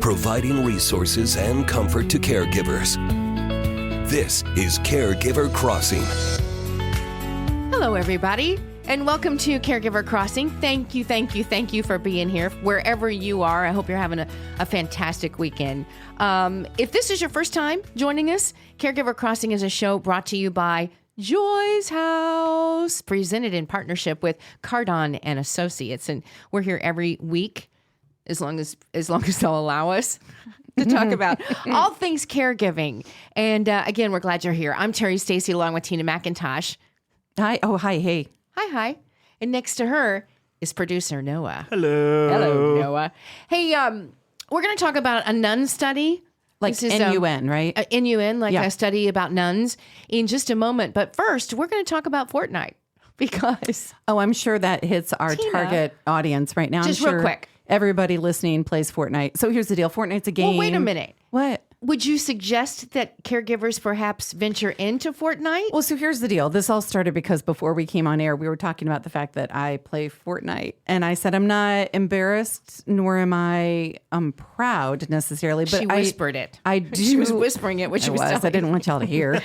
providing resources and comfort to caregivers. This is Caregiver Crossing. Hello, everybody, and welcome to Caregiver Crossing. Thank you for being here. Wherever you are, I hope you're having a fantastic weekend. If this is your first time joining us, Caregiver Crossing is a show brought to you by Joy's House, presented in partnership with Cardon and Associates, and we're here every week, as long as they'll allow us to talk about all things caregiving. And again, we're glad you're here. I'm Terry Stacy, along with Tina McIntosh. Hi. Oh, hi. Hey. Hi. And next to her is producer Noah. Hello, Noah. Hey, we're going to talk about a nun study. Like NUN, right? NUN, like a study about nuns in just a moment. But first, we're going to talk about Fortnite because... Oh, I'm sure that hits our target audience right now. Just I'm sure real quick. Everybody listening plays Fortnite. So here's the deal. Fortnite's a game. Well, wait a minute. What? Would you suggest that caregivers perhaps venture into Fortnite? Well, so here's the deal. This all started because before we came on air, we were talking about the fact that I play Fortnite. And I said, I'm not embarrassed, nor am I proud necessarily. But she whispered it. I do. She was whispering it when she was telling I didn't want y'all to hear.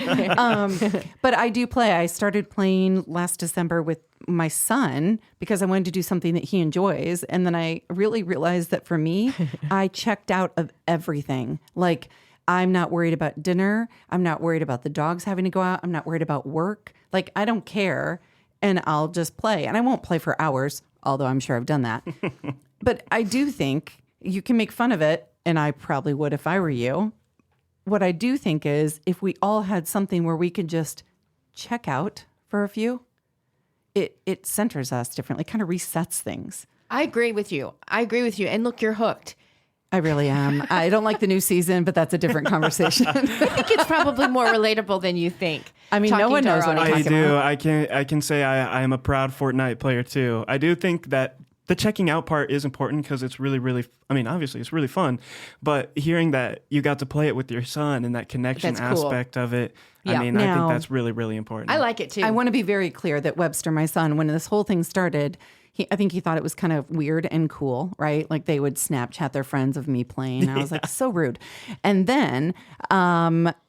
But I do play. I started playing last December with my son because I wanted to do something that he enjoys. And then I really realized that for me, I checked out of everything. Like, I'm not worried about dinner. I'm not worried about the dogs having to go out. I'm not worried about work. Like, I don't care. And I'll just play. And I won't play for hours, although I'm sure I've done that. But I do think you can make fun of it. And I probably would if I were you. What I do think is if we all had something where we could just check out for a few, it centers us differently, kind of resets things. I agree with you. And look, you're hooked. I really am. I don't like the new season, but that's a different conversation. I think it's probably more relatable than you think. I mean, no one knows what I'm talking about. I can say I am a proud Fortnite player too. I do think that the checking out part is important because it's really, really, I mean, obviously it's really fun, but hearing that you got to play it with your son and that connection aspect of it, Yeah. I mean, I think that's really, really important. I like it too. I want to be very clear that Webster, my son, when this whole thing started, I think he thought it was kind of weird and cool, right? Like they would Snapchat their friends of me playing. I was like, so rude. And then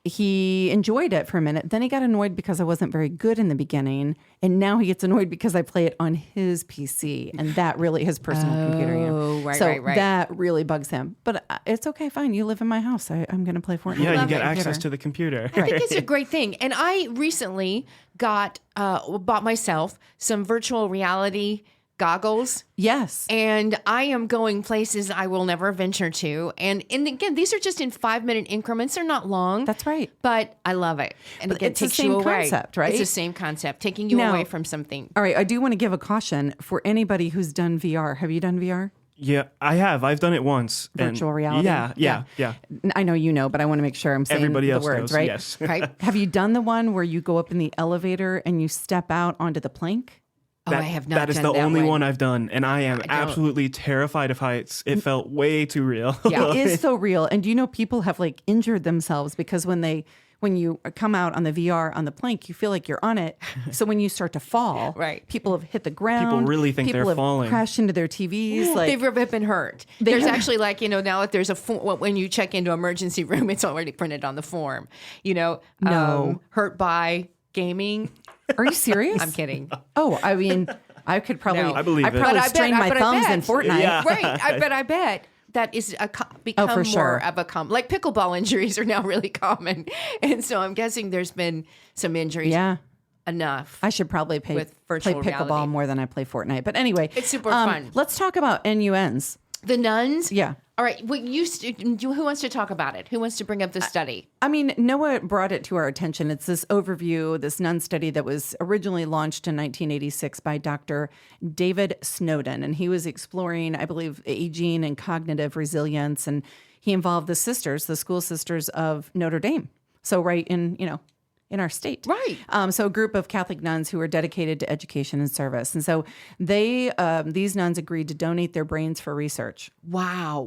he enjoyed it for a minute. Then he got annoyed because I wasn't very good in the beginning. And now he gets annoyed because I play it on his PC. And that really his personal computer. Oh, right, so right. that really bugs him. But it's okay, fine. You live in my house. I'm going to play Fortnite. Yeah, you get access to the computer. I think it's a great thing. And I recently bought myself some virtual reality goggles. Yes. And I am going places I will never venture to. And again, these are just in 5-minute increments. They're not long. That's right. But I love it. And again, it it's the takes same you away. concept, right? It's the same concept, taking you away from something. All right. I do want to give a caution for anybody who's done VR. Have you done VR? Yeah, I have. I've done it once. Virtual reality? Yeah. I know you know, but I want to make sure I'm saying Everybody else the words, knows, right? yes. Right. Have you done the one where you go up in the elevator and you step out onto the plank? I have not That is done the that only one. one I've done, and I am absolutely terrified of heights. It felt way too real. Yeah. It is so real. And do you know people have like injured themselves because when you come out on the VR on the plank, you feel like you're on it. So when you start to fall, Right. people have hit the ground. People really think they're have falling. crashed into their TVs. Like They've been hurt. There's actually now that there's when you check into emergency room, it's already printed on the form. No. Hurt by gaming. Are you serious? I'm kidding. Oh, I mean, I could probably. No. I believe it. probably But I strain bet- my but I thumbs bet. in Fortnite. Yeah. Right. I bet that is become for more sure. of like pickleball injuries are now really common. And so I'm guessing there's been some injuries. Yeah. Enough. I should probably play With virtual pickleball reality. more than I play Fortnite. But anyway, It's super fun. Let's talk about NUNs. The nuns? Yeah. All right. Who wants to talk about it? Who wants to bring up the study? I mean, Noah brought it to our attention. It's this overview, this nun study that was originally launched in 1986 by Dr. David Snowden. And he was exploring, I believe, aging and cognitive resilience. And he involved the school sisters of Notre Dame. So right in our state. Right. So a group of Catholic nuns who were dedicated to education and service. And so these nuns agreed to donate their brains for research. Wow.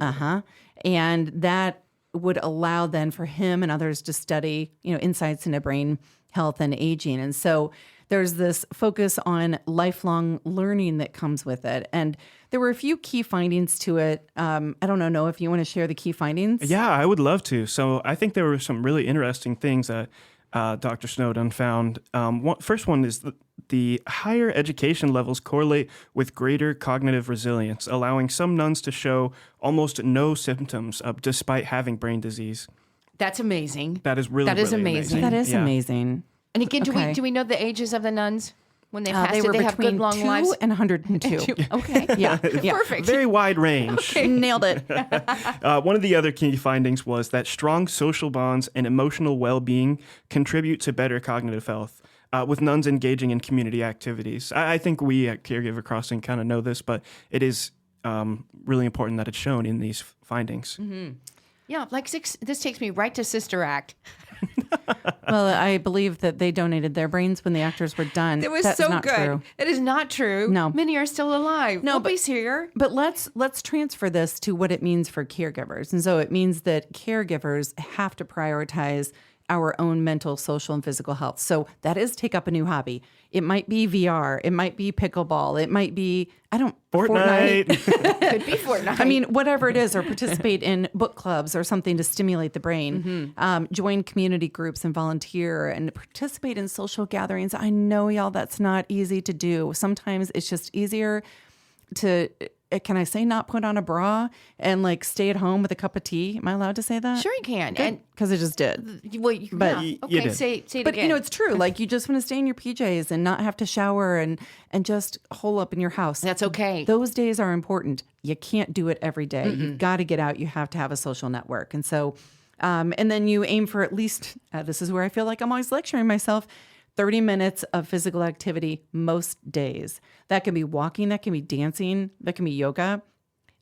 And that would allow then for him and others to study, insights into brain health and aging. And so there's this focus on lifelong learning that comes with it. And there were a few key findings to it. I don't know, Noah, if you want to share the key findings. Yeah, I would love to. So I think there were some really interesting things that Dr. Snowden found. First one is the higher education levels correlate with greater cognitive resilience, allowing some nuns to show almost no symptoms despite having brain disease. That's amazing. That is really amazing. That is amazing. And again, Okay. do we know the ages of the nuns when they passed? They were Did they have between good long 2 lives? and 102. Okay. Yeah. Perfect. Very wide range. Nailed it. One of the other key findings was that strong social bonds and emotional well-being contribute to better cognitive health, with nuns engaging in community activities. I think we at Caregiver Crossing kind of know this, but it is really important that it's shown in these findings. Mm-hmm. Yeah, this takes me right to Sister Act. Well, I believe that they donated their brains when the actors were done. It was That's so not good. True. It is not true. No. Many are still alive. No, Nobody's here. But let's transfer this to what it means for caregivers. And so it means that caregivers have to prioritize our own mental, social, and physical health. So that is take up a new hobby. It might be VR. It might be pickleball. It might be, Fortnite. Could be Fortnite. I mean, whatever it is, or participate in book clubs or something to stimulate the brain. Join community groups and volunteer and participate in social gatherings. I know, y'all, that's not easy to do. Sometimes it's just easier to, can I say, not put on a bra and like stay at home with a cup of tea? Am I allowed to say that? Sure you can. Because I just did. Well, But yeah. you Okay, did. say it But again. it's true. Like you just want to stay in your PJs and not have to shower and just hole up in your house. That's okay. Those days are important. You can't do it every day. You've got to get out. You have to have a social network. And so, and then you aim for at least, this is where I feel like I'm always lecturing myself, 30 minutes of physical activity most days. That can be walking. That can be dancing. That can be yoga.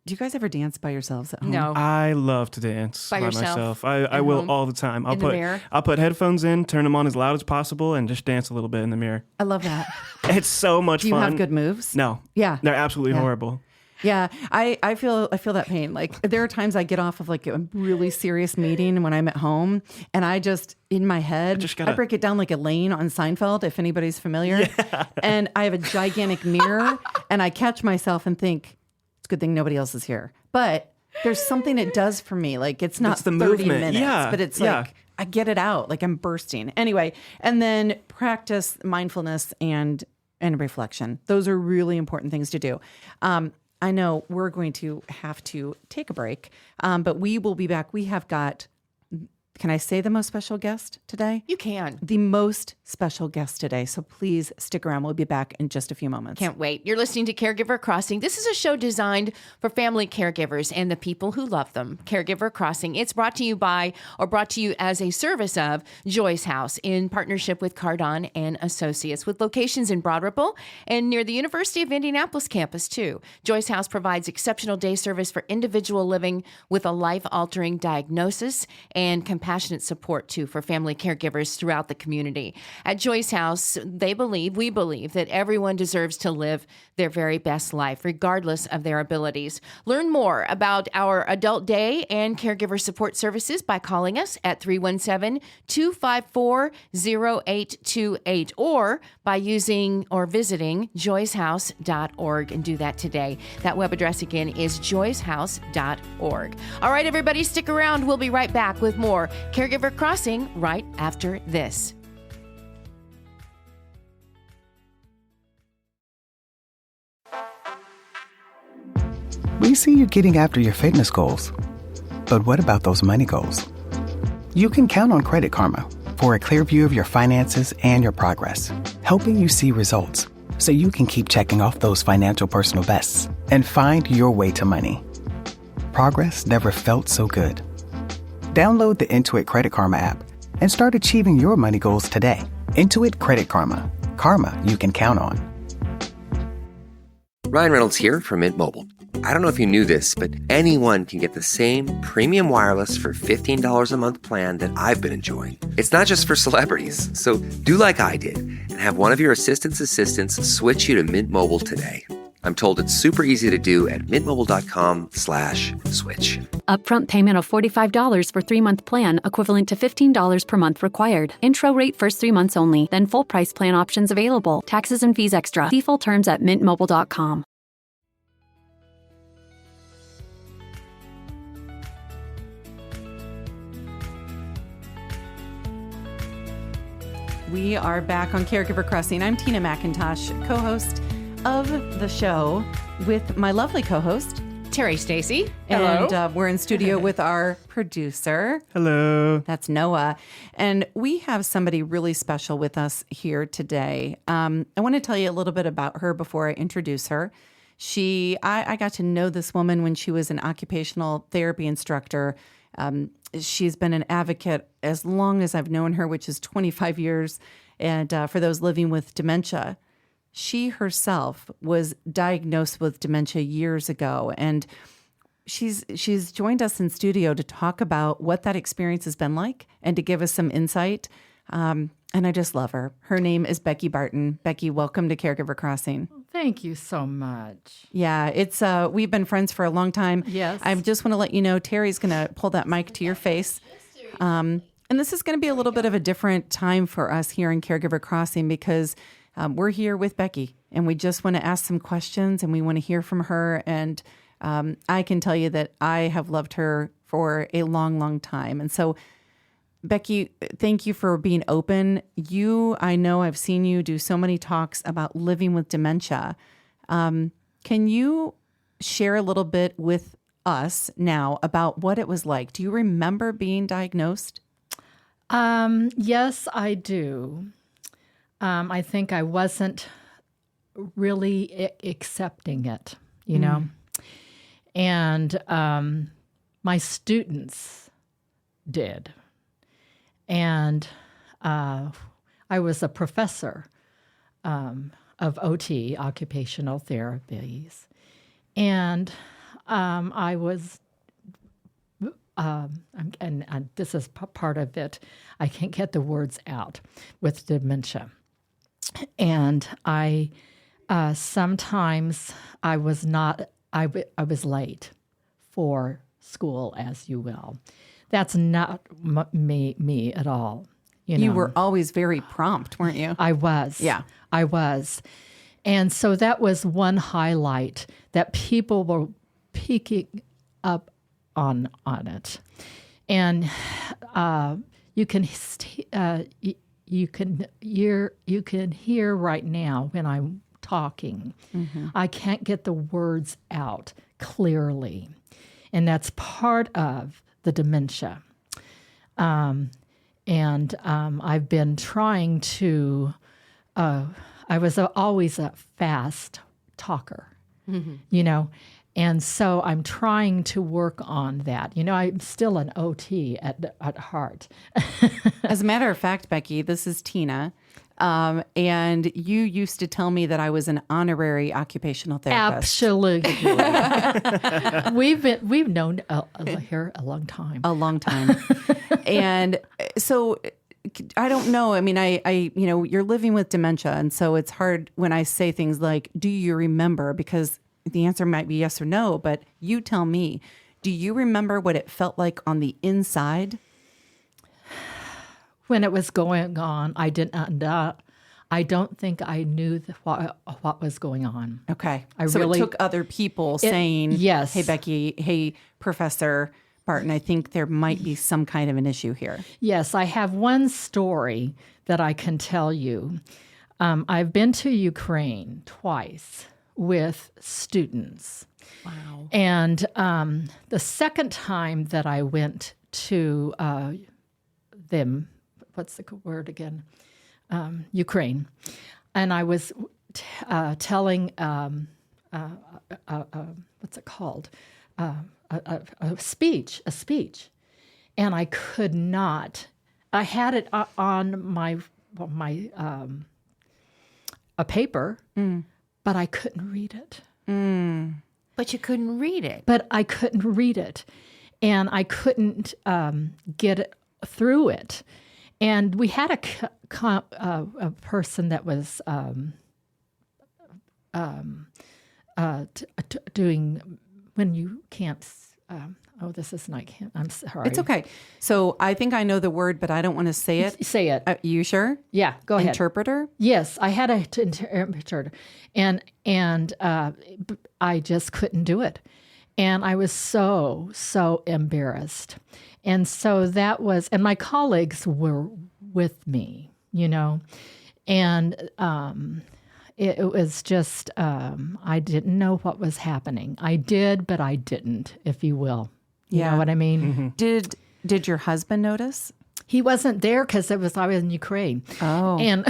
Do you guys ever dance by yourselves at home? No. I love to dance By by yourself? myself. I will all the time. In the mirror? I'll put headphones in, turn them on as loud as possible, and just dance a little bit in the mirror. I love that. It's so much Do you fun. have good moves? No. Yeah. They're absolutely Yeah. horrible. Yeah, I feel that pain. Like there are times I get off of like a really serious meeting when I'm at home, and I just in my head I break it down like Elaine on Seinfeld, if anybody's familiar. Yeah. And I have a gigantic mirror, and I catch myself and think it's a good thing nobody else is here. But there's something it does for me. Like it's not It's the 30 movement. minutes, Yeah. but it's Yeah. like I get it out, like I'm bursting. Anyway, and then practice mindfulness and reflection. Those are really important things to do. I know we're going to have to take a break, but we will be back. We have got, can I say the most special guest today? You can. The most special guest today. So please stick around. We'll be back in just a few moments. Can't wait. You're listening to Caregiver Crossing. This is a show designed for family caregivers and the people who love them. Caregiver Crossing. It's brought to you by, or brought to you as a service of, Joyce House in partnership with Cardon and Associates, with locations in Broad Ripple and near the University of Indianapolis campus too. Joyce House provides exceptional day service for individual living with a life-altering diagnosis and compassionate support too for family caregivers throughout the community. At Joyce House, we believe that everyone deserves to live their very best life, regardless of their abilities. Learn more about our adult day and caregiver support services by calling us at 317-254-0828 or by using or visiting joycehouse.org, and do that today. That web address again is joycehouse.org. All right, everybody, stick around. We'll be right back with more Caregiver Crossing right after this. We see you getting after your fitness goals. But what about those money goals? You can count on Credit Karma for a clear view of your finances and your progress, helping you see results so you can keep checking off those financial personal bests and find your way to money. Progress never felt so good. Download the Intuit Credit Karma app and start achieving your money goals today. Intuit Credit Karma. Karma you can count on. Ryan Reynolds here from Mint Mobile. I don't know if you knew this, but anyone can get the same premium wireless for $15 a month plan that I've been enjoying. It's not just for celebrities. So do like I did and have one of your assistant's assistants switch you to Mint Mobile today. I'm told it's super easy to do at mintmobile.com/switch. Upfront payment of $45 for 3-month plan, equivalent to $15 per month required. Intro rate first 3 months only, then full price plan options available. Taxes and fees extra. See full terms at mintmobile.com. We are back on Caregiver Crossing. I'm Tina McIntosh, co-host of the show with my lovely co-host, Terry Stacy. Hello. And we're in studio with our producer. Hello. That's Noah. And we have somebody really special with us here today. I want to tell you a little bit about her before I introduce her. I got to know this woman when she was an occupational therapy instructor. She's been an advocate as long as I've known her, which is 25 years. And for those living with dementia, she herself was diagnosed with dementia years ago. And she's joined us in studio to talk about what that experience has been like and to give us some insight. And I just love her. Her name is Becky Barton. Becky, welcome to Caregiver Crossing. Thank you so much. Yeah, it's we've been friends for a long time. Yes. I just want to let you know Terry's going to pull that mic to your face. And this is going to be a little bit of a different time for us here in Caregiver Crossing because we're here with Becky and we just want to ask some questions and we want to hear from her. And I can tell you that I have loved her for a long, long time. And so, Becky, thank you for being open. I know I've seen you do so many talks about living with dementia. Can you share a little bit with us now about what it was like? Do you remember being diagnosed? Yes, I do. I think I wasn't really accepting it, you know. And my students did. And I was a professor of OT, occupational therapies. And I was, and this is part of it, I can't get the words out with dementia. And I sometimes I was was late for school, as you will. That's not me at all. You were always very prompt, weren't you? I was. Yeah. I was. And so that was one highlight that people were picking up on it. And you can hear right now when I'm talking. Mm-hmm. I can't get the words out clearly. And that's part of the dementia. And I've been trying to, I was always a fast talker, you know, and so I'm trying to work on that. You know, I'm still an OT at heart. As a matter of fact, Becky, this is Tina. And you used to tell me that I was an honorary occupational therapist. Absolutely. We've known here a long time. A long time. And so I don't know. I mean, I you're living with dementia. And so it's hard when I say things like, do you remember? Because the answer might be yes or no, but you tell me, do you remember what it felt like on the inside? When it was going on, I don't think I knew what was going on. Okay. So it took other people saying, yes. Hey, Becky, hey, Professor Barton, I think there might be some kind of an issue here. Yes, I have one story that I can tell you. I've been to Ukraine twice with students. Wow. And the second time that I went to them, what's the word again? Ukraine. And I was telling, what's it called? A speech. And I could not, I had it on my a paper, but I couldn't read it. But you couldn't read it. But I couldn't read it. And I couldn't get it through it. And we had a person that was doing when you can't. This is not. I'm sorry. It's okay. So I think I know the word, but I don't want to say it. Say it. You sure? Yeah, go ahead. Interpreter? Yes, I had an interpreter, and I just couldn't do it, and I was so embarrassed, and so that was, and my colleagues were with me, and it was just I didn't know what was happening. I did, but I didn't, if you will. You know what I mean? Mm-hmm. Did your husband notice? He wasn't there because I was in Ukraine. Oh, and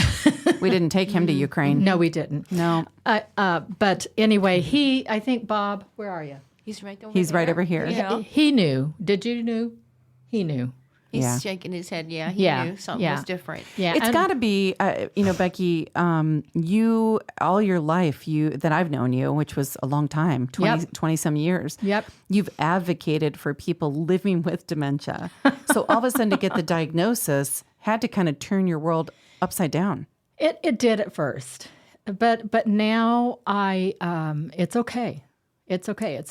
we didn't take him to Ukraine. No, we didn't. No. But anyway, I think, Bob, where are you? He's right over He's there. right over here. Yeah. He knew. Did you know? He knew. He's shaking his head. Yeah, he knew something was different. Yeah, It's got to be, Becky, you, all your life, that I've known you, which was a long time, 20 some years. Yep. You've advocated for people living with dementia. So all of a sudden to get the diagnosis had to kind of turn your world upside down. It did at first, but now it's okay. It's okay.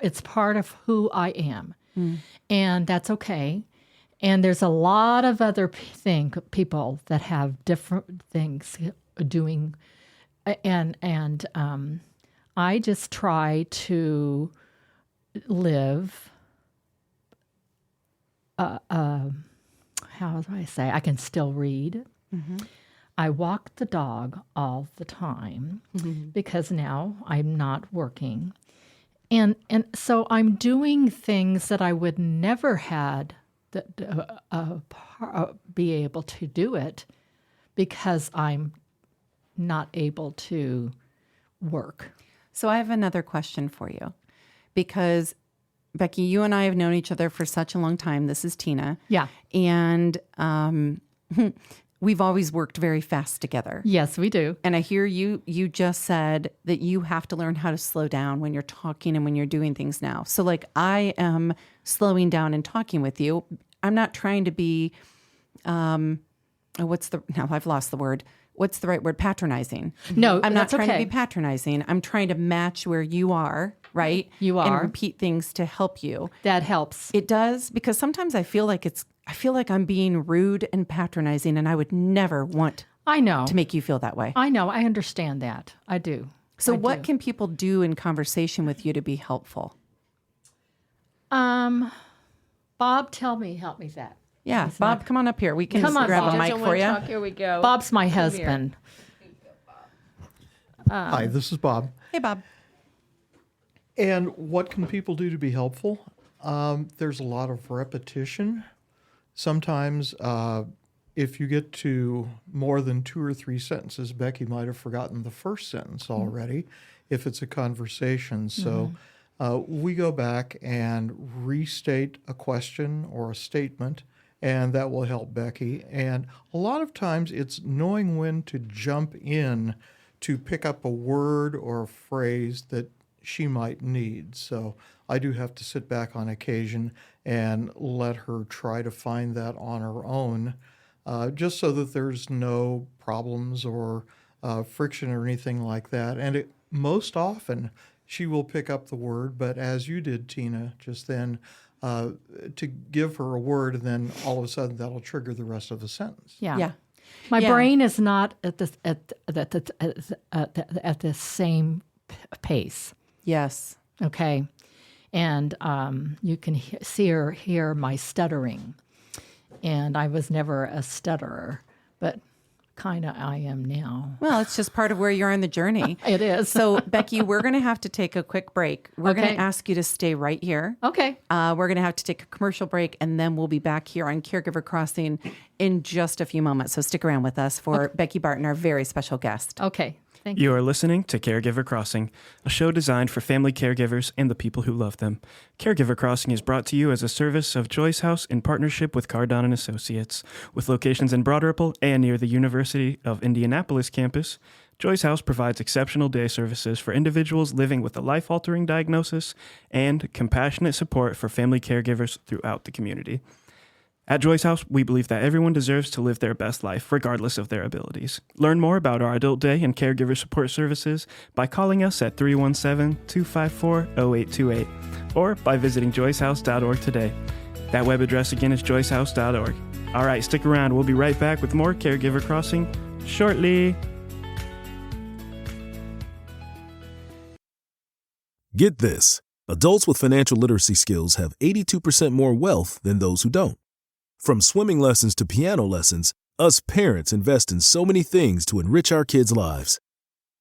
It's part of who I am, and that's okay. And there's a lot of other people that have different things doing, and I just try to live. How do I say? I can still read. Mm-hmm. I walk the dog all the time because now I'm not working, and so I'm doing things that I would never had. Be able to do it because I'm not able to work. So I have another question for you, because Becky, you and I have known each other for such a long time. This is Tina. Yeah. And we've always worked very fast together. Yes, we do. And I hear you just said that you have to learn how to slow down when you're talking and when you're doing things now. So like I am slowing down and talking with you. I'm not trying to be, now I've lost the word. What's the right word? Patronizing. No, I'm not trying okay. to be patronizing. I'm trying to match where you are, right? You are. And repeat things to help you. That helps. It does, because sometimes I feel like I'm being rude and patronizing, and I would never want to make you feel that way. I know. I understand that. I do. So what can people do in conversation with you to be helpful? Bob, help me that. Yeah, Bob, come on up here. We can Come on, grab Bob. a mic for you. Here we go. Bob's my husband. Hi, this is Bob. Hey, Bob. And what can people do to be helpful? There's a lot of repetition. Sometimes if you get to more than 2 or 3 sentences, Becky might have forgotten the first sentence already if it's a conversation. So we go back and restate a question or a statement, and that will help Becky. And a lot of times it's knowing when to jump in to pick up a word or a phrase that she might need. So I do have to sit back on occasion and let her try to find that on her own, just so that there's no problems or friction or anything like that. And most often she will pick up the word, but as you did, Tina, just then, to give her a word, and then all of a sudden that'll trigger the rest of the sentence. Yeah. My brain is not at the same pace. Yes. Okay. And you can hear my stuttering. And I was never a stutterer, but kind of I am now. Well, it's just part of where you're on the journey. It is. So, Becky, we're going to have to take a quick break. We're going Okay. to ask you to stay right here. Okay. We're going to have to take a commercial break, and then we'll be back here on Caregiver Crossing in just a few moments. So stick around with us for Becky Barton, our very special guest. Okay. Thank you. You are listening to Caregiver Crossing, a show designed for family caregivers and the people who love them. Caregiver Crossing is brought to you as a service of Joyce House in partnership with Cardon & Associates. With locations in Broad Ripple and near the University of Indianapolis campus, Joyce House provides exceptional day services for individuals living with a life-altering diagnosis and compassionate support for family caregivers throughout the community. At Joyce House, we believe that everyone deserves to live their best life, regardless of their abilities. Learn more about our adult day and caregiver support services by calling us at 317-254-0828 or by visiting joycehouse.org today. That web address again is joycehouse.org. All right, stick around. We'll be right back with more Caregiver Crossing shortly. Get this. Adults with financial literacy skills have 82% more wealth than those who don't. From swimming lessons to piano lessons, us parents invest in so many things to enrich our kids' lives.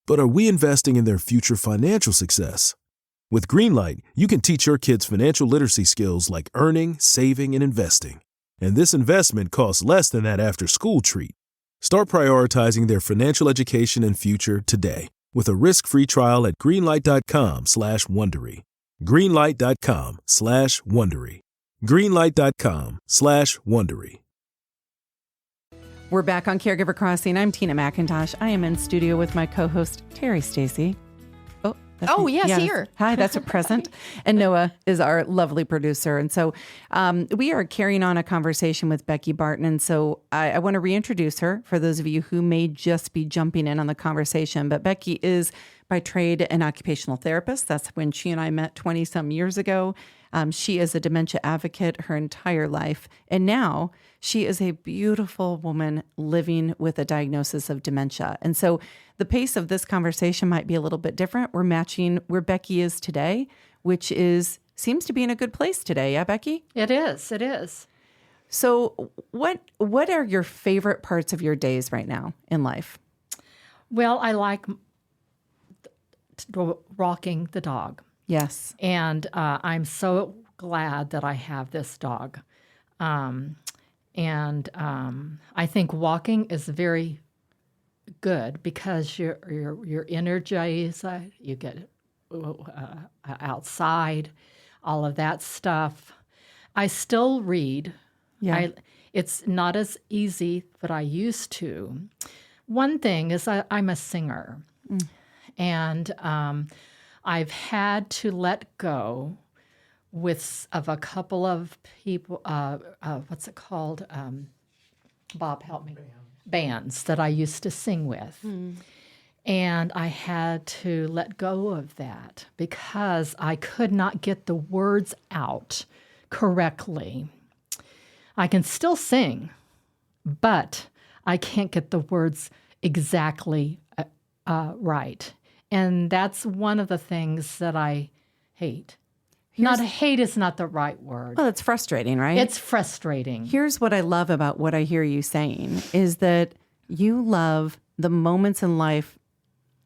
But are we investing in their future financial success? With Greenlight, you can teach your kids financial literacy skills like earning, saving, and investing. And this investment costs less than that after-school treat. Start prioritizing their financial education and future today with a risk-free trial at greenlight.com/Wondery. Greenlight.com/Wondery. Greenlight.com/Wondery. We're back on Caregiver Crossing. I'm Tina McIntosh. I am in studio with my co-host, Terry Stacy. Yes, here. Hi, that's a present. And Noah is our lovely producer. And so we are carrying on a conversation with Becky Barton. And so I want to reintroduce her for those of you who may just be jumping in on the conversation. But Becky is by trade an occupational therapist. That's when she and I met 20 some years ago. She is a dementia advocate her entire life. And now she is a beautiful woman living with a diagnosis of dementia. And so the pace of this conversation might be a little bit different. We're matching where Becky is today, which seems to be in a good place today. Yeah, Becky? It is. It is. So what are your favorite parts of your days right now in life? Well, I like walking the dog. Yes. And I'm so glad that I have this dog. I think walking is very good because you're energized, you get outside, all of that stuff. I still read. Yeah. It's not as easy, but I used to. One thing is I'm a singer. And I've had to let go of a couple of people, what's it called? Bob, help me. Bands that I used to sing with. And I had to let go of that because I could not get the words out correctly. I can still sing, but I can't get the words exactly right. And that's one of the things that I hate. Hate is not the right word. Well, it's frustrating, right? It's frustrating. Here's what I love about what I hear you saying is that you love the moments in life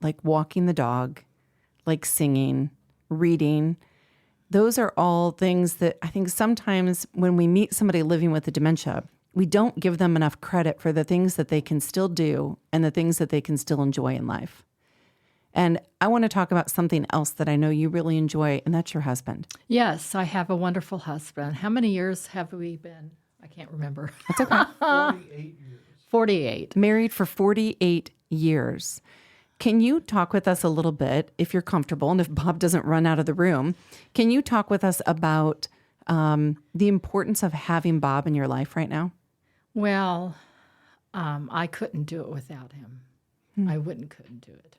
like walking the dog, like singing, reading. Those are all things that I think sometimes when we meet somebody living with a dementia, we don't give them enough credit for the things that they can still do and the things that they can still enjoy in life. And I want to talk about something else that I know you really enjoy, and that's your husband. Yes, I have a wonderful husband. How many years have we been? I can't remember. That's okay. 48 years. 48. Married for 48 years. Can you talk with us a little bit, if you're comfortable, and if Bob doesn't run out of the room, can you talk with us about the importance of having Bob in your life right now? Well, I couldn't do it without him. I couldn't do it.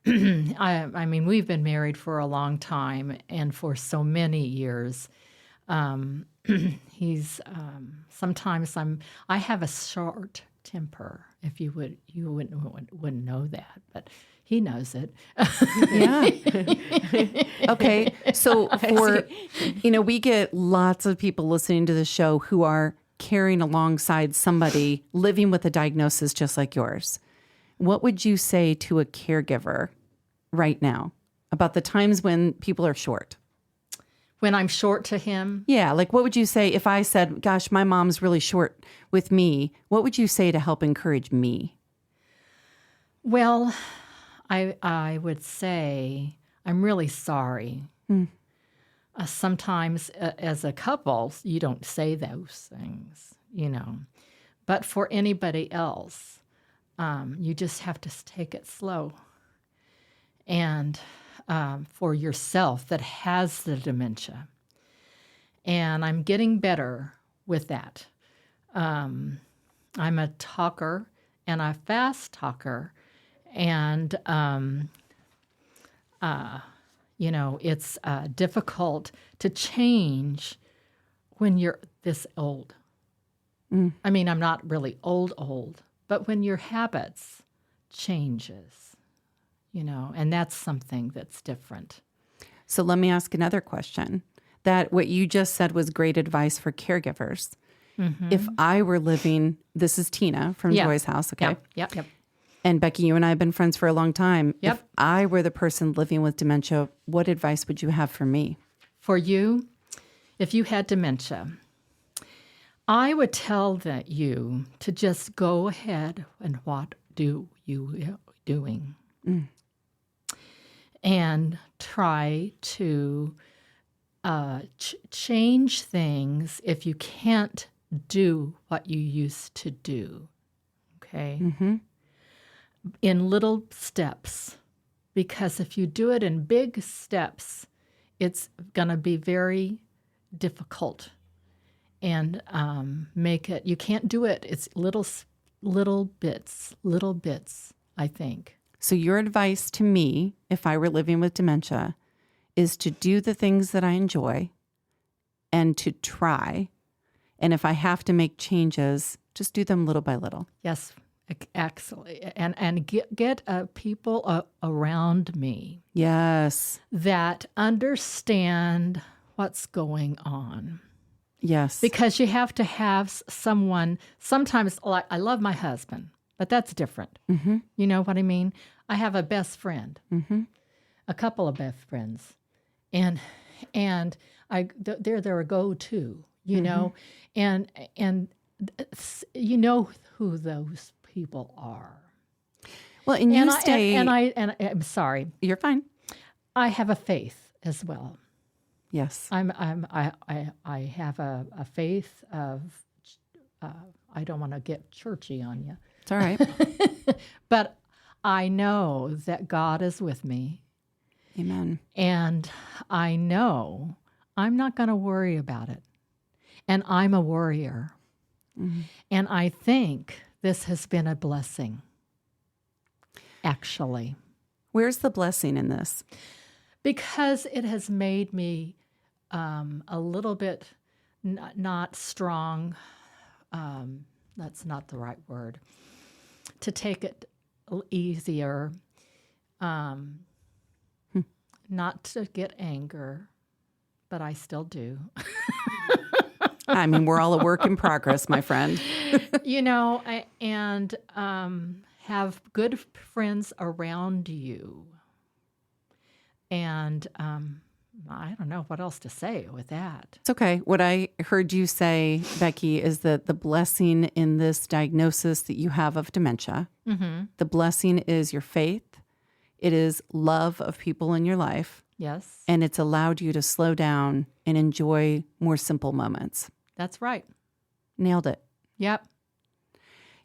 I mean, we've been married for a long time, and for so many years, he's sometimes I have a short temper. If you wouldn't know that, but he knows it. Yeah. Okay. So we get lots of people listening to the show who are carrying alongside somebody living with a diagnosis just like yours. What would you say to a caregiver right now about the times when people are short? When I'm short to him? Yeah, like what would you say if I said, gosh, my mom's really short with me? What would you say to help encourage me? Well, I would say I'm really sorry. Sometimes as a couple, you don't say those things, But for anybody else, you just have to take it slow. And for yourself that has the dementia. And I'm getting better with that. I'm a talker and a fast talker. And, it's difficult to change when you're this old. I mean, I'm not really old, but when your habits changes, and that's something that's different. So let me ask another question. That what you just said was great advice for caregivers. If I were living, this is Tina from Joy's house, okay? Yep. And Becky, you and I have been friends for a long time. Yep. If I were the person living with dementia, what advice would you have for me? For you, if you had dementia, I would tell you to just go ahead and what do you doing? And try to change things if you can't do what you used to do, okay? In little steps, because if you do it in big steps, it's going to be very difficult and make it, you can't do it. It's little bits, I think. So your advice to me, if I were living with dementia, is to do the things that I enjoy and to try. And if I have to make changes, just do them little by little. Yes, excellent. And get people around me. Yes. That understand what's going on. Yes. Because you have to have someone, sometimes, like, I love my husband, but that's different. You know what I mean? I have a best friend, a couple of best friends, and they're their go-to, you know, and you know who those people are. Well, and you stay. And I'm sorry. You're fine. I have a faith as well. Yes. I have a faith of. I don't want to get churchy on you. It's all right. But I know that God is with me. Amen. And I know I'm not going to worry about it. And I'm a warrior. And I think this has been a blessing, actually. Where's the blessing in this? Because it has made me a little bit not strong. That's not the right word. To take it easier, not to get anger, but I still do. I mean, we're all a work in progress, my friend. And have good friends around you. And I don't know what else to say with that. It's okay. What I heard you say, Becky, is that the blessing in this diagnosis that you have of dementia, the blessing is your faith. It is love of people in your life. Yes. And it's allowed you to slow down and enjoy more simple moments. That's right. Nailed it. Yep.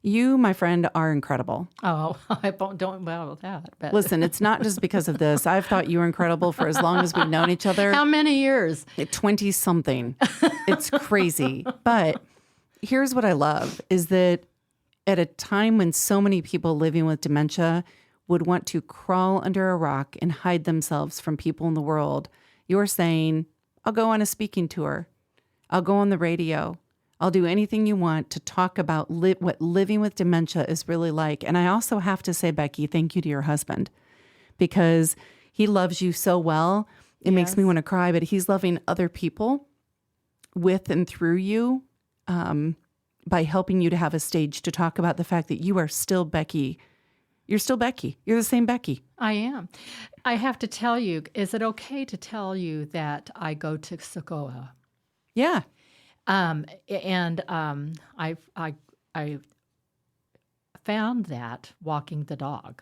You, my friend, are incredible. Oh, I don't well with that. But. Listen, it's not just because of this. I've thought you were incredible for as long as we've known each other. How many years? 20-something. It's crazy. But here's what I love is that at a time when so many people living with dementia would want to crawl under a rock and hide themselves from people in the world, you're saying, I'll go on a speaking tour. I'll go on the radio. I'll do anything you want to talk about what living with dementia is really like. And I also have to say, Becky, thank you to your husband because he loves you so well. It makes me want to cry, but he's loving other people with and through you by helping you to have a stage to talk about the fact that you are still Becky. You're still Becky. You're the same Becky. I am. I have to tell you, is it okay to tell you that I go to Sokoa? Yeah. I found that walking the dog.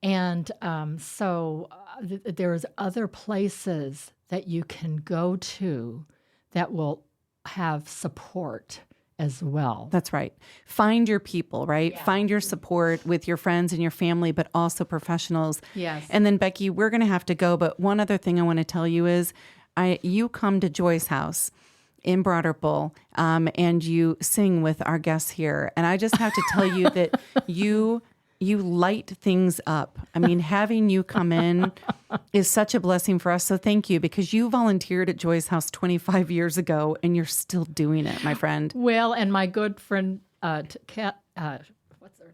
And so there's other places that you can go to that will have support as well. That's right. Find your people, right? Yeah. Find your support with your friends and your family, but also professionals. Yes. And then, Becky, we're going to have to go. But one other thing I want to tell you is you come to Joy's house. in Broad Ripple, and you sing with our guests here. And I just have to tell you that you light things up. I mean, having you come in is such a blessing for us. So thank you, because you volunteered at Joy's house 25 years ago, and you're still doing it, my friend. Well, and my good friend, what's her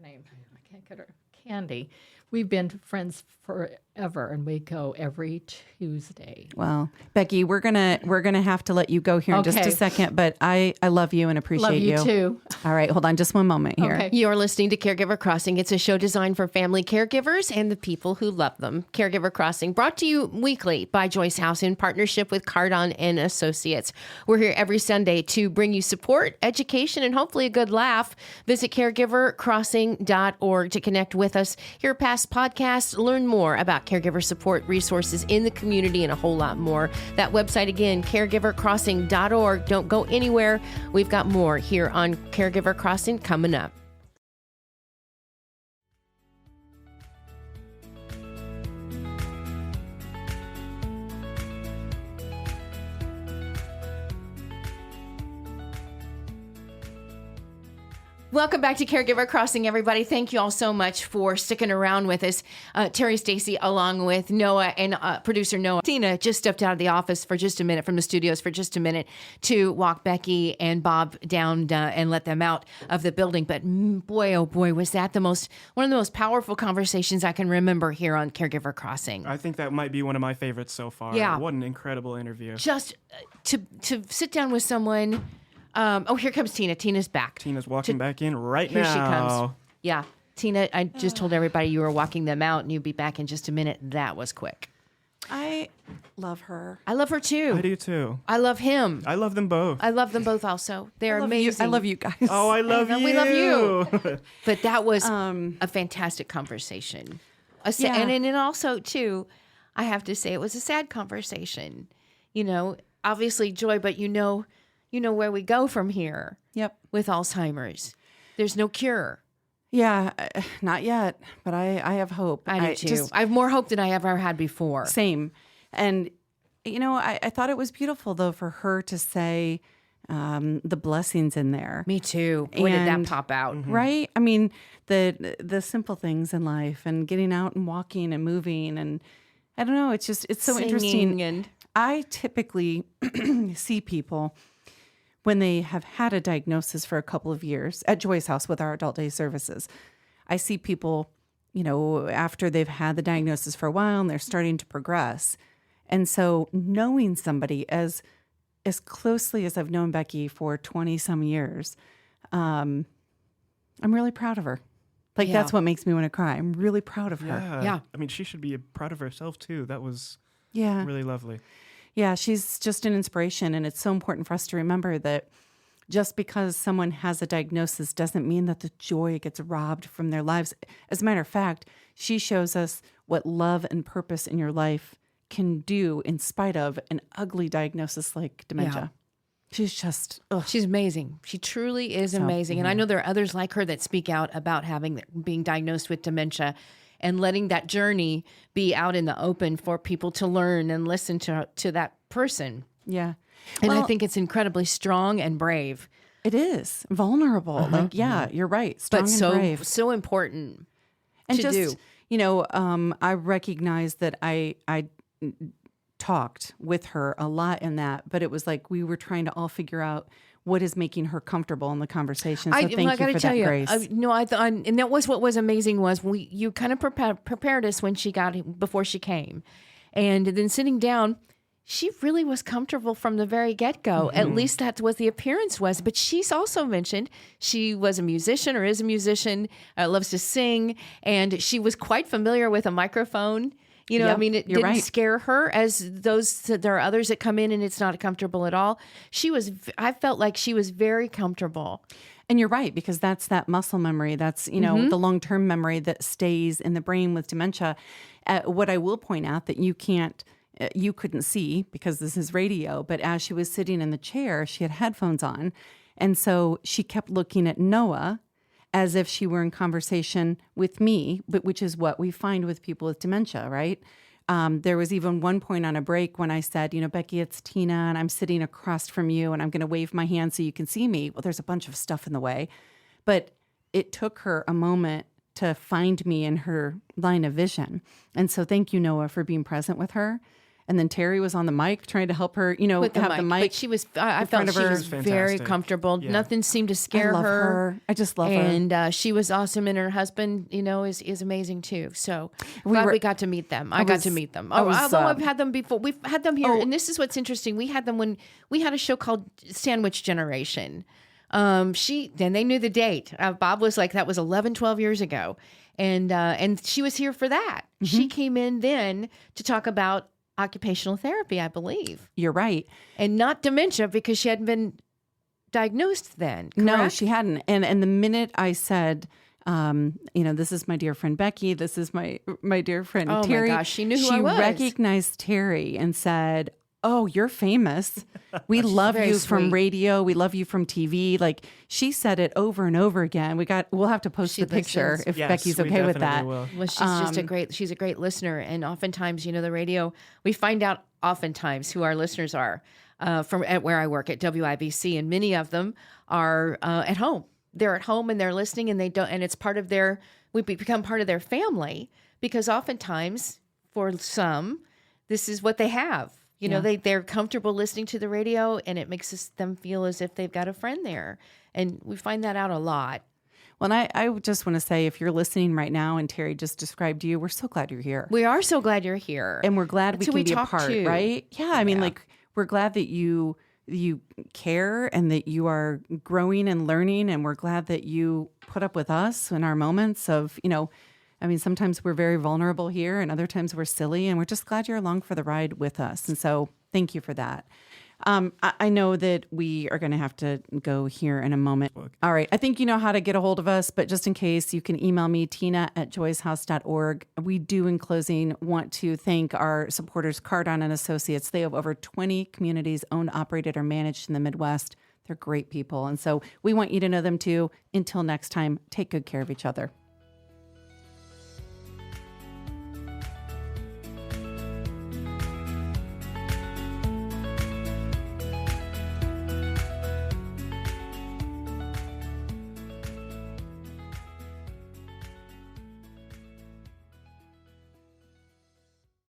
name? I can't get her. Candy. We've been friends forever, and we go every Tuesday. Well, Becky, we're gonna have to let you go here in just a second, but I love you and appreciate you. Love you too. All right, hold on just one moment here. Okay. You're listening to Caregiver Crossing. It's a show designed for family caregivers and the people who love them. Caregiver Crossing, brought to you weekly by Joy's House in partnership with Cardon and Associates. We're here every Sunday to bring you support, education, and hopefully a good laugh. Visit caregivercrossing.org to connect with us, hear past podcasts, learn more about caregiver support resources in the community, and a whole lot more. That website again, caregivercrossing.org. Don't go anywhere. We've got more here on Caregiver Crossing coming up. Welcome back to Caregiver Crossing, everybody. Thank you all so much for sticking around with us. Terry Stacy, along with Noah and producer Noah. Tina just stepped out of the office for just a minute, from the studios for just a minute, to walk Becky and Bob down and let them out of the building. But boy, oh boy, was that one of the most powerful conversations I can remember here on Caregiver Crossing. I think that might be one of my favorites so far. Yeah. What an incredible interview. Just to sit down with someone. Here comes Tina. Tina's back. Tina's walking back in right Here now. she comes. Yeah. Tina, I just told everybody you were walking them out and you'd be back in just a minute. That was quick. I love her. I love her too. I do too. I love him. I love them both. I love them both also. They're amazing. I love you guys. Oh, I love you. We love you. But that was a fantastic conversation. And then also, too, I have to say it was a sad conversation. You know, obviously joy, but you know where we go from here. Yep. With Alzheimer's. There's no cure. Yeah, not yet, but I have hope. I do too. I have more hope than I ever had before. Same. And, I thought it was beautiful, though, for her to say the blessings in there. Me too. Boy, did that pop out. Right? I mean, the simple things in life, and getting out and walking and moving, and I don't know, it's so Singing interesting. And I typically see people when they have had a diagnosis for a couple of years at Joy's house with our adult day services. I see people, after they've had the diagnosis for a while and they're starting to progress. And so knowing somebody as closely as I've known Becky for 20 some years, I'm really proud of her. That's what makes me want to cry. I'm really proud of her. Yeah. I mean, she should be proud of herself too. That was really lovely. Yeah, she's just an inspiration, and it's so important for us to remember that just because someone has a diagnosis doesn't mean that the joy gets robbed from their lives. As a matter of fact, she shows us what love and purpose in your life can do in spite of an ugly diagnosis like dementia. She's just, she's amazing. She truly is amazing. And I know there are others like her that speak out about being diagnosed with dementia, and letting that journey be out in the open for people to learn and listen to that person. Yeah. And I think it's incredibly strong and brave. It is. Vulnerable. You're right. Strong but and brave. So important and to just, do. I recognize that I talked with her a lot in that, but it was like we were trying to all figure out what is making her comfortable in the conversation. So thank you for that, Grace. I thought, and that was what was amazing was you kind of prepared us when before she came, and then sitting down, she really was comfortable from the very get-go. At least that's what the appearance was. But she's also mentioned she was a musician or is a musician, loves to sing, and she was quite familiar with a microphone. It didn't scare her as there are others that come in and it's not comfortable at all. I felt like she was very comfortable. And you're right, because that's that muscle memory. That's, the long-term memory that stays in the brain with dementia. What I will point out that you couldn't see because this is radio, but as she was sitting in the chair, she had headphones on. And so she kept looking at Noah as if she were in conversation with me, but which is what we find with people with dementia, right? There was even one point on a break when I said, Becky, it's Tina, and I'm sitting across from you, and I'm going to wave my hand so you can see me. Well, there's a bunch of stuff in the way. But it took her a moment to find me in her line of vision. And so thank you, Noah, for being present with her. And then Terry was on the mic trying to help her, with have the mic. But she was, I felt she was very fantastic. comfortable. Yeah. Nothing seemed to scare I love her. I just love her. And she was awesome. And her husband, is amazing too. So glad we got to meet them. I got to meet them. Although I've had them before. We've had them here. And this is what's interesting. We had them when we had a show called Sandwich Generation. Then they knew the date. Bob was like, that was 11, 12 years ago. And she was here for that. Mm-hmm. She came in then to talk about occupational therapy, I believe. You're right. And not dementia because she hadn't been diagnosed then, correct? No, she hadn't. And the minute I said, this is my dear friend Becky, this is my dear friend Terry. Oh my gosh, she knew who I was. She recognized Terry and said, oh, you're famous. We love you from radio. We love you from TV. Like, she said it over and over again. We'll have to post the picture if Becky's okay with that. Will. Well, she's just she's a great listener. And oftentimes, the radio, we find out oftentimes who our listeners are from at where I work at WIBC. And many of them are at home. They're at home and they're listening and it's part of we become part of their family because oftentimes for some, this is what they have. They're comfortable listening to the radio, and it makes them feel as if they've got a friend there. And we find that out a lot. Well, and I just want to say, if you're listening right now and Terry just described you, we're so glad you're here. We are so glad you're here. And we're glad we can be a part, right? Yeah, I mean, we're glad that you care and that you are growing and learning, and we're glad that you put up with us in our moments of, sometimes we're very vulnerable here and other times we're silly, and we're just glad you're along for the ride with us. And so thank you for that. I know that we are going to have to go here in a moment. All right. I think you know how to get a hold of us, but just in case, you can email me, tina@joyshouse.org. We do, in closing, want to thank our supporters, Cardon and Associates. They have over 20 communities owned, operated, or managed in the Midwest. They're great people. And so we want you to know them too. Until next time, take good care of each other.